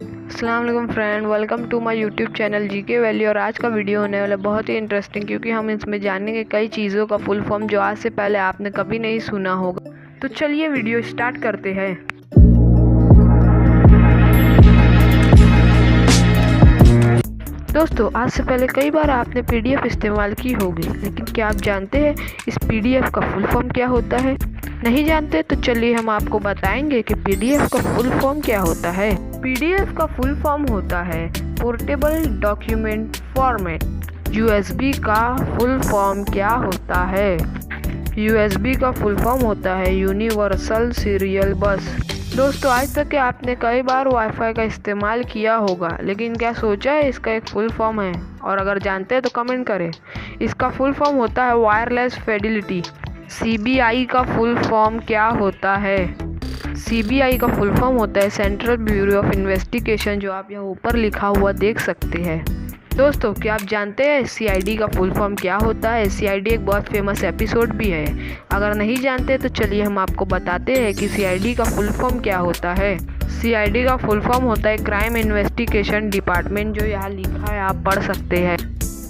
अस्सलाम वालेकुम friend, welcome to my YouTube channel GK Valley. और आज का वीडियो होने वाला बहुत ही इंटरेस्टिंग, क्योंकि हम इसमें जानेंगे कई चीज़ों का फुल फॉर्म जो आज से पहले आपने कभी नहीं सुना होगा। तो चलिए वीडियो स्टार्ट करते हैं। दोस्तों, आज से पहले कई बार आपने पीडीएफ इस्तेमाल की होगी, लेकिन क्या आप जानते हैं इस पीडीएफ का फुल फॉर्म क्या होता है? नहीं जानते तो चलिए हम आपको बताएंगे कि पीडीएफ का फुल फॉर्म क्या होता है। पीडीएफ का फुल फॉर्म होता है पोर्टेबल डॉक्यूमेंट फॉर्मेट। यूएसबी का फुल फॉर्म क्या होता है? यूएसबी का फुल फॉर्म होता है यूनिवर्सल सीरियल बस। दोस्तों, आज तक के आपने कई बार वाईफाई का इस्तेमाल किया होगा, लेकिन क्या सोचा है इसका एक फुल फॉर्म है? और अगर जानते हैं तो कमेंट करें। इसका फुल फॉर्म होता है वायरलेस फिडेलिटी। सीबीआई का फुल फॉर्म क्या होता है? सीबीआई का फुल फॉर्म होता है सेंट्रल ब्यूरो ऑफ इन्वेस्टिगेशन, जो आप यहाँ ऊपर लिखा हुआ देख सकते हैं। दोस्तों, क्या आप जानते हैं सीआईडी का फुल फॉर्म क्या होता है? सीआईडी एक बहुत फेमस एपिसोड भी है। अगर नहीं जानते तो चलिए हम आपको बताते हैं कि सीआईडी का फुल फॉर्म क्या होता है। सीआईडी का फुल फॉर्म होता है क्राइम इन्वेस्टिगेशन डिपार्टमेंट, जो यहाँ लिखा है आप पढ़ सकते हैं।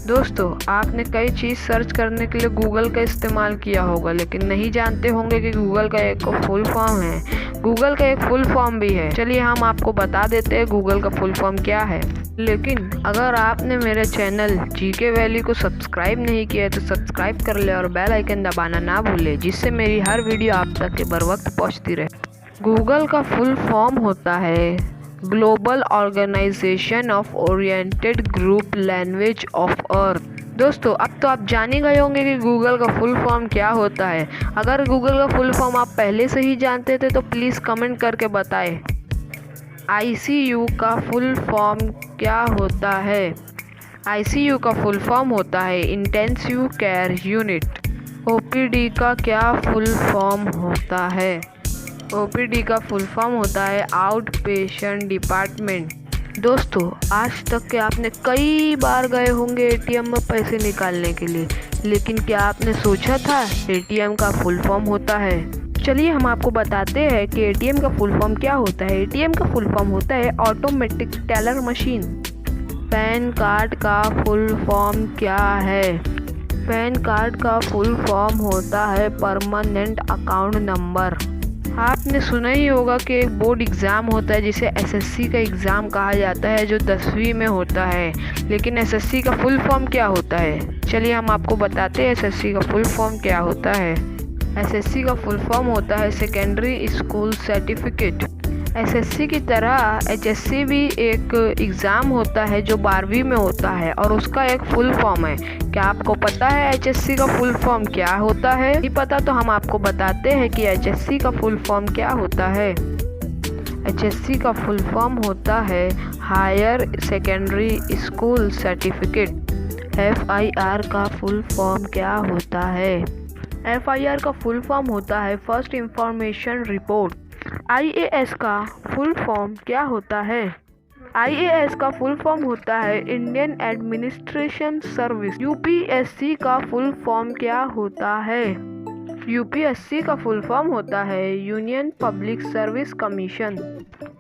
दोस्तों, आपने कई चीज़ सर्च करने के लिए गूगल का इस्तेमाल किया होगा, लेकिन नहीं जानते होंगे कि गूगल का एक फुल फॉर्म है। गूगल का एक फुल फॉर्म भी है। चलिए हम आपको बता देते हैं गूगल का फुल फॉर्म क्या है। लेकिन अगर आपने मेरे चैनल जीके वैली को सब्सक्राइब नहीं किया है तो सब्सक्राइब कर ले और बेल आइकन दबाना ना भूले, जिससे मेरी हर वीडियो आप तक के बर वक्त पहुँचती रहे। गूगल का फुल फॉर्म होता है global organization of oriented group language of earth. दोस्तों, अब तो आप जान ही गए होंगे कि गूगल का फुल फॉर्म क्या होता है। अगर गूगल का फुल फॉर्म आप पहले से ही जानते थे तो प्लीज़ कमेंट करके बताएं। आईसीयू का फुल फॉर्म क्या होता है? आईसीयू का फुल फॉर्म होता है इंटेंसिव केयर यूनिट। ओपीडी का क्या फुल फॉर्म होता है? ओपीडी का फुल फॉर्म होता है आउट पेशेंट डिपार्टमेंट। दोस्तों, आज तक के आपने कई बार गए होंगे एटीएम में पैसे निकालने के लिए, लेकिन क्या आपने सोचा था एटीएम का फुल फॉर्म होता है? चलिए हम आपको बताते हैं कि एटीएम का फुल फॉर्म क्या होता है। एटीएम का फुल फॉर्म होता है automatic teller machine. Pan card का फुल फॉर्म क्या है? पैन कार्ड का फुल फॉर्म होता है परमानेंट अकाउंट नंबर। आपने सुना ही होगा कि एक बोर्ड एग्ज़ाम होता है जिसे एसएससी का एग्ज़ाम कहा जाता है, जो 10वीं में होता है। लेकिन एसएससी का फुल फॉर्म क्या होता है? चलिए हम आपको बताते हैं एसएससी का फुल फॉर्म क्या होता है। एसएससी का फुल फॉर्म होता है सेकेंडरी स्कूल सर्टिफिकेट। एसएससी की तरह एचएससी भी एक एग्ज़ाम होता है जो 12वीं में होता है, और उसका एक फुल फॉर्म है। क्या आपको पता है एचएससी का फुल फॉर्म क्या होता है? नहीं पता तो हम आपको बताते हैं कि एचएससी का फुल फॉर्म क्या होता है। एचएससी का फुल फॉर्म होता है higher secondary school certificate. FIR का फुल फॉर्म क्या होता है? एफआईआर का फुल फॉर्म होता है फर्स्ट इंफॉर्मेशन रिपोर्ट। आईएएस का फुल फॉर्म क्या होता है? आईएएस का फुल फॉर्म होता है इंडियन एडमिनिस्ट्रेशन सर्विस। यूपीएससी का फुल फॉर्म क्या होता है? यूपीएससी का फुल फॉर्म होता है union public service commission.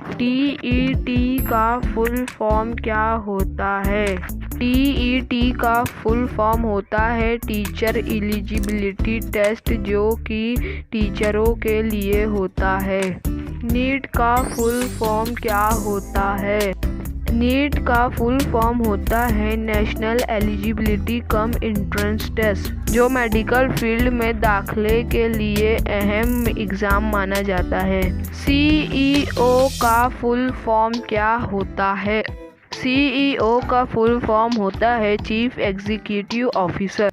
TET का फुल फॉर्म क्या होता है? टीईटी का फुल फॉर्म होता है टीचर एलिजिबिलिटी टेस्ट, जो कि टीचरों के लिए होता है। नीट का फुल फॉर्म क्या होता है? नीट का फुल फॉर्म होता है national eligibility cum entrance test, जो मेडिकल फील्ड में दाखिले के लिए अहम एग्ज़ाम माना जाता है। सीईओ का फुल फॉर्म क्या होता है? सीईओ का फुल फॉर्म होता है चीफ एग्जीक्यूटिव ऑफिसर।